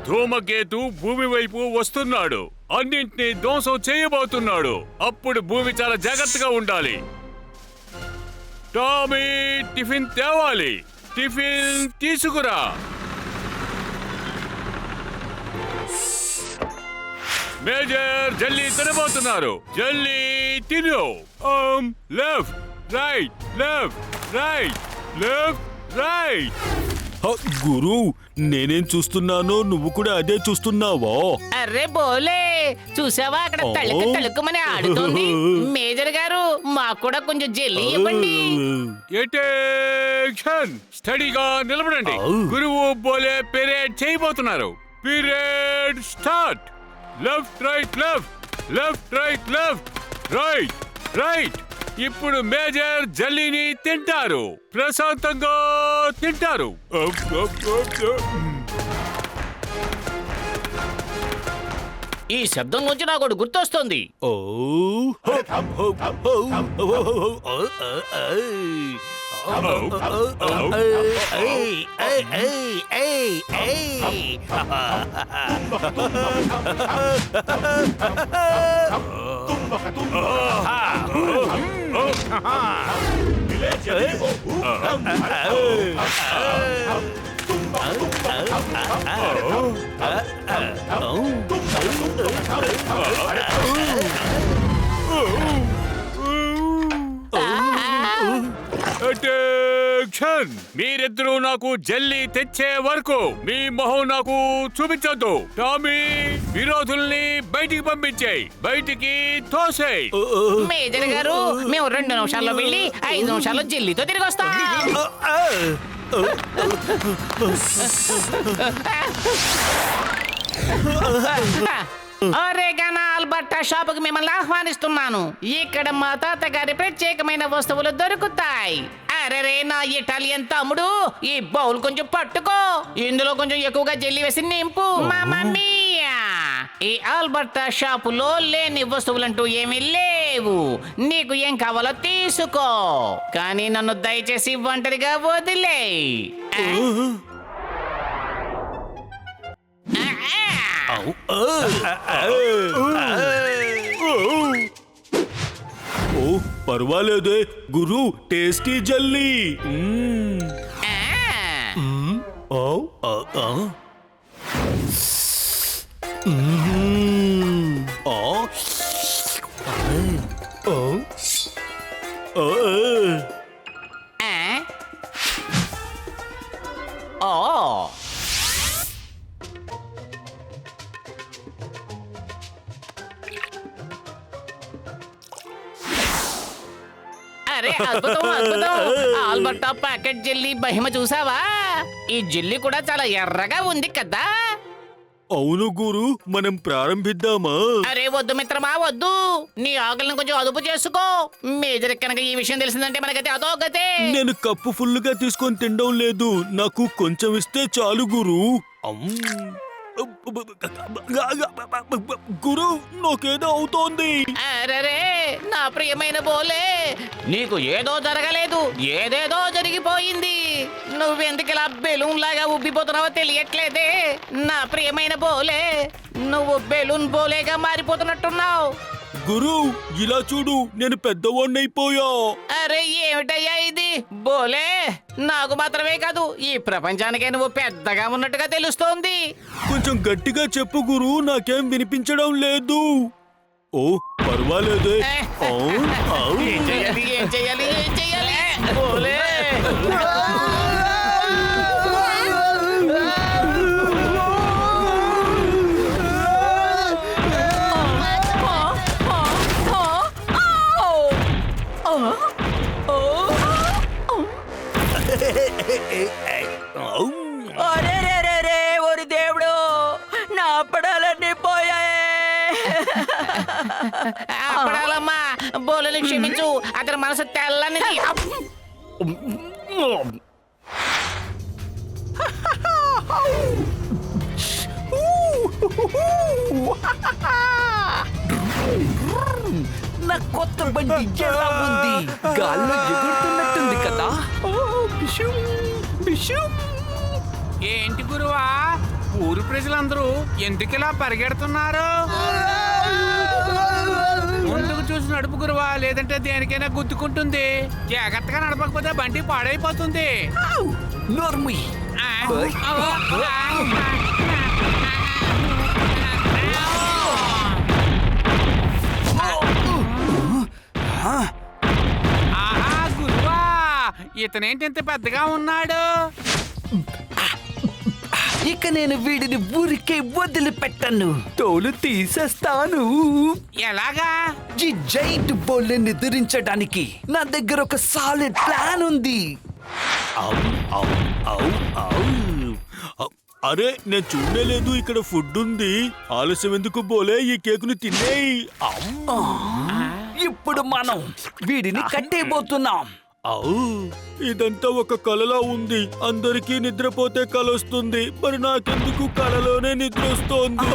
ధూమకేతు భూమి వైపు వస్తున్నాడు. అన్నింటినీ ధ్వంసం చేయబోతున్నాడు. అప్పుడు భూమి చాలా జాగ్రత్తగా ఉండాలి. టామీ, టిఫిన్ తేవాలి. టిఫిన్ తీసుకురా. మేజర్ జల్లీ తినబోతున్నారు. జల్లీ తిను. Left right left right left right. గురు, నేనేం చూస్తున్నానో నువ్వు కూడా అదే చూస్తున్నావా? అరే బోలే, చూసావా అక్కడ తళుకు తళుకుమని ఆడుతోంది. మేజర్ గారు, మాకు కూడా కొంచెం జెల్లీ ఇవ్వండి. అటెన్షన్, స్టడీగా నిలబడండి. గురువు బోలే పీరియడ్ చేయబోతున్నారు. Period start. Left right left left right left right right. ఇప్పుడు మేజర్ జల్లీని తింటారు. ప్రశాంతంగా తింటారు. ఈ శబ్దం నుంచి నాకు ఒకటి గుర్తొస్తుంది. అటెన్షన్, మీరిద్దరూ నాకు జల్లీ తెచ్చే వరకు మీ మొహం నాకు చూపించొద్దు. టామీ, విరోధుల్ని బయటికి పంపించేయి. బయటికి తోసేయ్. మేజర్ గారు, మేము 2 నిమిషాల్లో వెళ్ళి 5 నిమిషాల్లో జల్లీతో తిరిగి వస్తాం. ఒరేగానా ఆల్బర్టా షాపుకి మిమ్మల్ని ఆహ్వానిస్తున్నాను. ఇక్కడ మా తాతగారి ప్రత్యేకమైన వస్తువులు దొరుకుతాయి. అరే నా ఇటాలియన్ తమ్ముడు, ఈ బౌల్ కొంచెం పట్టుకో. ఇందులో కొంచెం ఎక్కువగా జెల్లీ వేసి నింపు. మామా మియా, ఈ ఆల్బర్టా షాపులో లేని వస్తువులంటూ ఏమీ లేవు. నీకు ఏం కావాలో తీసుకో, కానీ నన్ను దయచేసి ఒంటరిగా వదిలేయ్. ఓ పర్వాలేదే గురు, టేస్టీ జల్లీ. అరే అద్భుతం అద్భుతం. ఆల్బర్టా ప్యాకెట్ జెల్లీ మహిమ చూసావా? ఈ జెల్లీ కూడా చాలా ఎర్రగా ఉంది కదా. అవును గురు, మనం ప్రారంభిద్దామా? అరే వద్దు మిత్రమా, వద్దు. నీ ఆకలిని కొంచెం అదుపు చేసుకో. మేజర్ కనుక ఈ విషయం తెలిసిందంటే మనకైతే అదో గతే. నేను కప్పు ఫుల్లుగా తీసుకొని తినడం లేదు. నాకు కొంచెం ఇస్తే చాలు గురు. గురు, నాకేదో అవుతోంది. అరే నా ప్రియమైన బోలే, నీకు ఏదో జరగలేదు, ఏదేదో జరిగిపోయింది. నువ్వెందుకు ఇలా బెలూన్ లాగా ఉబ్బిపోతున్నావో తెలియట్లేదే. నా ప్రియమైన బోలే, నువ్వు బెలూన్ బోలేగా మారిపోతున్నట్టున్నావు. గురు, ఇలా చూడు, నేను పెద్దవాణ్ణైపోయా. అరే ఏమిటయ్యా ఇది? బోలే, నాకు మాత్రమే కాదు, ఈ ప్రపంచానికే నువ్వు పెద్దగా ఉన్నట్టుగా తెలుస్తోంది. కొంచెం గట్టిగా చెప్పు గురు, నాకేం వినిపించడం లేదు. ఓ పర్వాలేదే. ఏం చెయ్యాలి ఏం చెయ్యాలి ఏం చెయ్యాలి? బోలే, ఒరి దేవుడు, నా అప్పడాలన్నీ పోయాయి. అప్పడాలమ్మా, బోలని క్షమించు, అతని మనసు తెల్లనిది. నా కొత్త బండి ఎలా ఉంది? గాల్లో ఎగురుతున్నట్టుంది కదా. ఏంటి గురువా, ఊరు ప్రజలందరూ ఎందుకు ఇలా పరిగెడుతున్నారు? ముందుకు చూసి నడుపు గురువా, లేదంటే దేనికైనా గుద్దుకుంటుంది. జాగ్రత్తగా నడపకపోతే బండి పాడైపోతుంది. నోర్మి ఆ, ఆహా గురువా, ఇతనేంటి ఇంత పెద్దగా ఉన్నాడు? ఇక నేను వీడిని ఊరికే వదిలిపెట్టను, తోలు తీసేస్తాను. ఎలాగా? ఈ జైంట్ బౌల్ని ఎదిరించడానికి నా దగ్గర ఒక సాలిడ్ ప్లాన్ ఉంది. అరే నేను చూడలేదు, ఇక్కడ ఫుడ్ ఉంది. ఆలస్యం ఎందుకు బోలే, ఈ కేకును తినేయి. ఇప్పుడు మనం వీడిని కట్టేయబోతున్నాం. ఇదంతా ఒక కలలా ఉంది. అందరికీ నిద్రపోతే కల వస్తుంది, మరి నాకెందుకు కలలోనే నిద్ర వస్తోంది?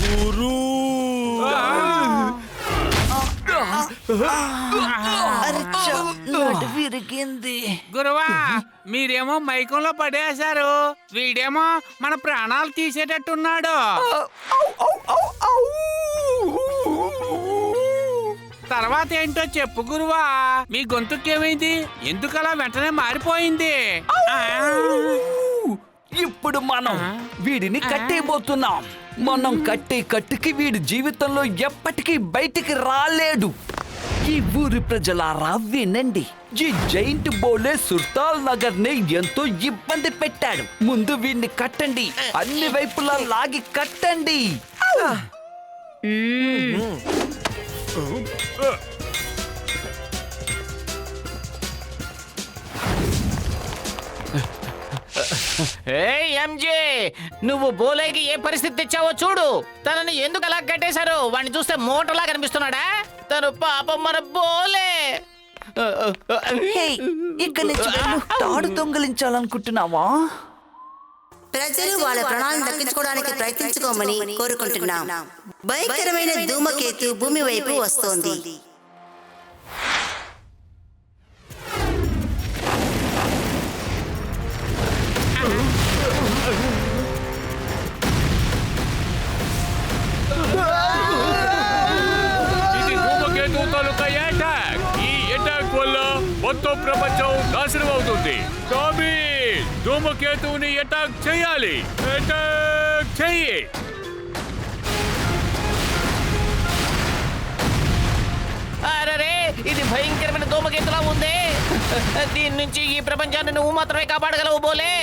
గురు విరిగింది. గురువా, మీరేమో మైకంలో పడేశారు, వీడేమో మన ప్రాణాలు తీసేటట్టున్నాడు. తర్వాత ఏంటో చెప్పు గురువా, మీ గొంతుకేమైంది? ఎందుకలా వెంటనే మారిపోయింది? ఇప్పుడు మనం వీడిని కట్టేయబోతున్నాం. మనం కట్టే కట్టుకి వీడి జీవితంలో ఎప్పటికీ బయటికి రాలేడు. ఈ ఊరి ప్రజలారా వినండి, ఈ జైంట్ బోలే సుర్తాల్ నగర్ ని ఎంతో ఇబ్బంది పెట్టాడు. ముందు వీడిని కట్టండి, అన్ని వైపులా లాగి కట్టండి. ఏయ్ ఎంజే, నువ్వు బోలేకి ఏ పరిస్థితి తెచ్చావో చూడు. తనని ఎందుకు అలా కట్టేశారు? వాడిని చూస్తే మూటలా కనిపిస్తున్నాడా? తను పాపం మన బోలే. ఇక్కడి నుంచి వెళ్ళు. తాడు దొంగలించాలనుకుంటున్నావా? ప్రజలు వాళ్ళ ప్రాణాలను దక్కించుకోవడానికి ప్రయత్నించుకోమని కోరుకుంటున్నాం. భయంకరమైన ధూమకేతు భూమి వైపు వస్తోంది. ఇది ధూమకేతు తాలూకా అటాక్. ఈ అటాక్ వల్ల మొత్తం ప్రపంచం నాశనం అవుతుంది. టామీ, ధూమకేతువుని అటాక్ చేయాలి. అటాక్ చెయ్యి. అరే, ఇది భయంకరమైన ధూమకేతులా ఉంది. దీని నుంచి ఈ ప్రపంచాన్ని నువ్వు మాత్రమే కాపాడగలవు బోలే.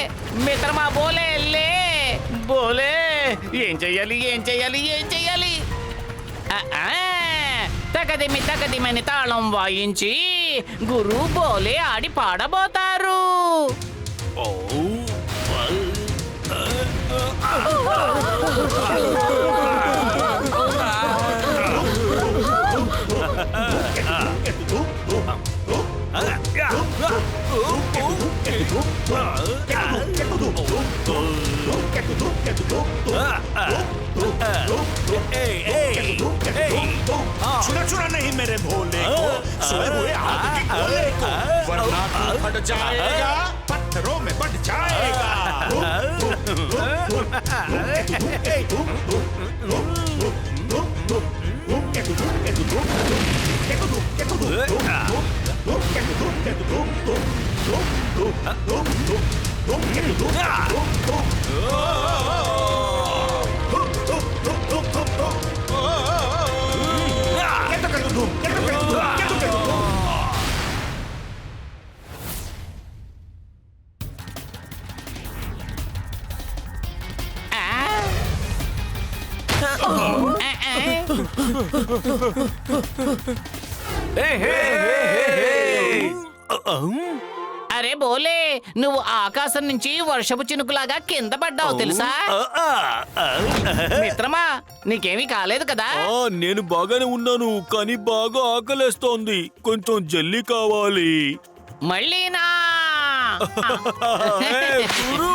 మిత్రమా బోలే, లే బోలే. ఏం చెయ్యాలి, ఏం చెయ్యాలి, ఏం చెయ్యాలి? తకదిమని తాళం వాయించి గురు బోలే ఆడి పాడబోతారు. छुरा नहीं मेरे भोले को, सोए हुए आग की गोले को, वरना तू फट जाएगा, पत्थरों में बढ़ जाएगा। అరే బోలే, నువ్వు ఆకాశం నుంచి వర్షపు చినుకులాగా కింద పడ్డావు తెలుసా? మిత్రమా, నీకేమీ కాలేదు కదా? నేను బాగానే ఉన్నాను, కానీ బాగా ఆకలేస్తోంది. కొంచెం జల్లి కావాలి. మళ్ళీనా? గురు